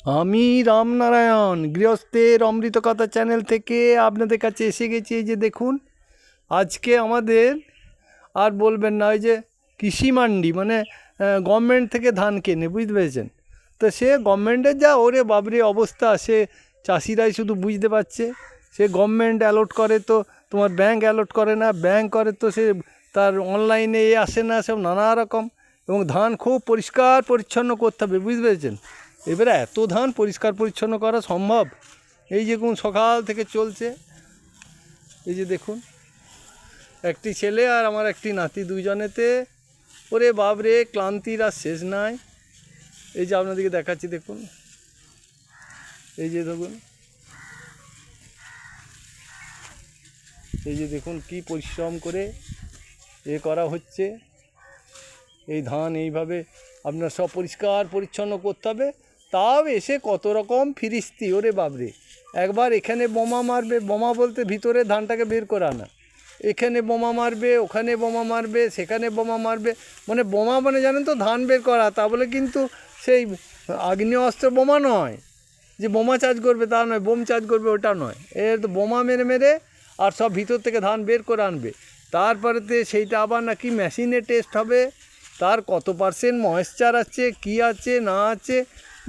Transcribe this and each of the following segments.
আমি রামনারায়ণ গৃহস্থের অমৃত কথা চ্যানেল থেকে আপনাদের কাছে এসে গেছি। এই যে দেখুন, আজকে আমাদের আর বলবেন না, ওই যে কৃষি মান্ডি মানে গভর্নমেন্ট থেকে ধান কেনে, বুঝতে পেরেছেন? তো সে গভর্নমেন্টের যা ওরে বাবরে অবস্থা, সে চাষিরাই শুধু বুঝতে পারছে। সে গভর্নমেন্ট অ্যালট করে, তো তোমার ব্যাংক অ্যালট করে না, ব্যাংক করে তো সে তার অনলাইনে আসে না, সব নানা রকম। এবং ধান খুব পরিষ্কার পরিচ্ছন্ন করতে হবে, বুঝতে পেরেছেন? এবারে এত ধান পরিষ্কার পরিচ্ছন্ন করা সম্ভব? এই যে কোন সকাল থেকে চলছে, এই যে দেখুন, একটি ছেলে আর আমার একটি নাতি, দুইজনেতে ওরে বাবরে ক্লান্তির আর শেষ নাই। এই যে আপনাদেরকে দেখাচ্ছি, দেখুন, এই যে দেখুন, এই যে দেখুন কি পরিশ্রম করে করা হচ্ছে। এই ধান এইভাবে আপনার সব পরিষ্কার পরিচ্ছন্ন করতে হবে। তাও এসে কত রকম ফিরিস্তি, ওরে বাবরে। একবার এখানে বোমা মারবে, বোমা বলতে ভিতরে ধানটাকে বের করা না, এখানে বোমা মারবে, ওখানে বোমা মারবে, সেখানে বোমা মারবে। মানে বোমা মানে জানেন তো, ধান বের করা। তা বলে কিন্তু সেই আগ্নেয়াস্ত্র বোমা নয় যে বোমা চার্জ করবে, তা নয়, বোম চার্জ করবে ওটা নয়। এর তো বোমা মেরে মেরে আর সব ভিতর থেকে ধান বের করে আনবে। তারপরেতে সেইটা আবার নাকি মেশিনে টেস্ট হবে, তার কত পার্সেন্ট ময়েশ্চার আছে, কি আছে না আছে,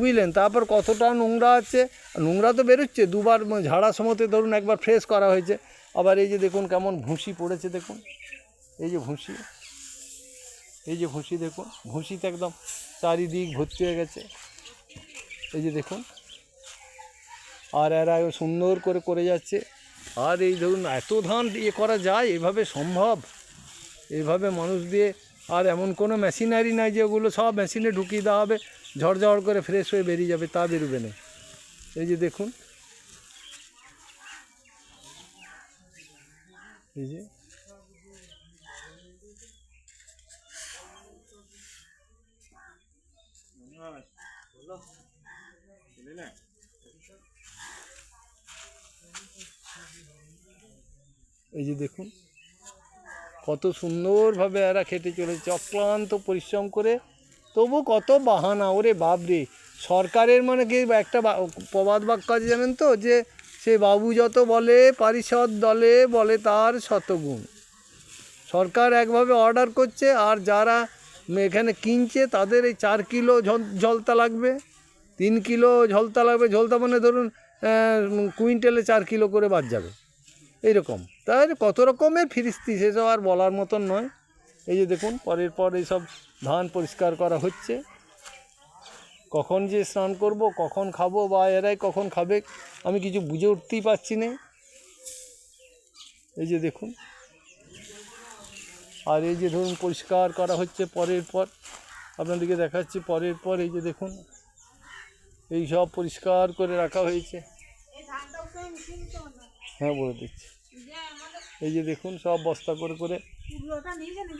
বুঝলেন? তারপর কতটা নোংরা আছে, নোংরা তো বেরোচ্ছে দুবার ঝাড়া সময়তে, ধরুন একবার ফ্রেশ করা হয়েছে, আবার এই যে দেখুন কেমন ভুসি পড়েছে, দেখুন এই যে ভুসি, এই যে ভুসি দেখুন, ভুসিতে একদম চারিদিক ভর্তি হয়ে গেছে, এই যে দেখুন। আর এরা সুন্দর করে করে যাচ্ছে। আর এই ধরুন এত ধান করা যায়, এভাবে সম্ভব? এইভাবে মানুষ দিয়ে, আর এমন কোনো মেশিনারি নাই যে ওগুলো সব মেশিনে ঢুকিয়ে দেওয়া হবে, ঝড় করে ফ্রেশ হয়ে বেরিয়ে যাবে, তা বেরোবে না। এই যে দেখুন, এই যে এই যে দেখুন কত সুন্দরভাবে এরা খেটে চলেছে, অক্লান্ত পরিশ্রম করে। তবু কত বাহানা, ওরে বাবরে। সরকারের মানে কি একটা প্রবাদ বাক্য আছে জানেন তো, যে সে বাবু যত বলে পারিষদ দলে বলে তার শতগুণ। সরকার একভাবে অর্ডার করছে, আর যারা এখানে কিনছে তাদের এই 4 কিলো ঝলতা লাগবে, 3 কিলো ঝলতা লাগবে। ঝলতা মানে ধরুন কুইন্টালে 4 কিলো করে বাদ যাবে, এইরকম। তাই কত রকমের ফিরিস্তি, সেসব আর বলার মতন নয়। এই যে দেখুন পরের পর এইসব ধান পরিষ্কার করা হচ্ছে। কখন যে স্নান করব, কখন খাবো, বা এরাই কখন খাবে, আমি কিছু বুঝে উঠতেই পারছি না। এই যে দেখুন, আর এই যে ধরুন পরিষ্কার করা হচ্ছে পরের পর, আপনাদেরকে দেখাচ্ছি পরের পর। এই যে দেখুন, এই সব পরিষ্কার করে রাখা হয়েছে। হ্যাঁ, বলে দিচ্ছি। এই যে দেখুন সব বস্তা করে করে,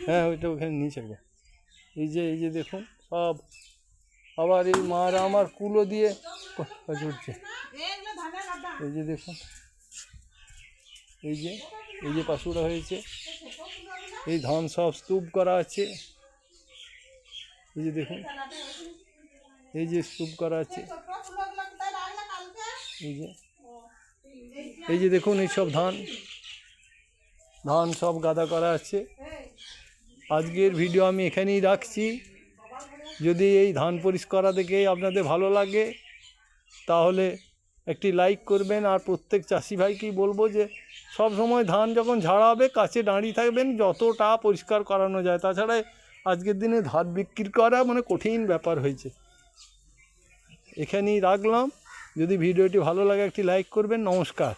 হ্যাঁ ওইটা ওখানে নিয়ে যাবে। এই যে দেখুন সব, আবার এই মারা আমার কুলো দিয়ে জুড়ছে। এই যে দেখুন, এই যে পাশুরা হয়েছে, এই ধান সব স্তূপ করা আছে। এই যে দেখুন, এই যে স্তূপ করা আছে, এই যে দেখুন এই সব ধান সব গাদা করা আছে। আজকের ভিডিও আমি এখানেই রাখছি। যদি এই ধান পরিষ্কার দেখে আপনাদের ভালো লাগে তাহলে একটি লাইক করবেন। আর প্রত্যেক চাষি ভাইকেই বলবো যে সব সময় ধান যখন ঝাড়া হবে কাছে দাঁড়িয়ে থাকবেন, যতটা পরিষ্কার করানো যায়। তাছাড়া আজকের দিনে ধান বিক্রি করা মানে কঠিন ব্যাপার হয়েছে। এখানেই রাখলাম। যদি ভিডিওটি ভালো লাগে একটি লাইক করবেন। নমস্কার।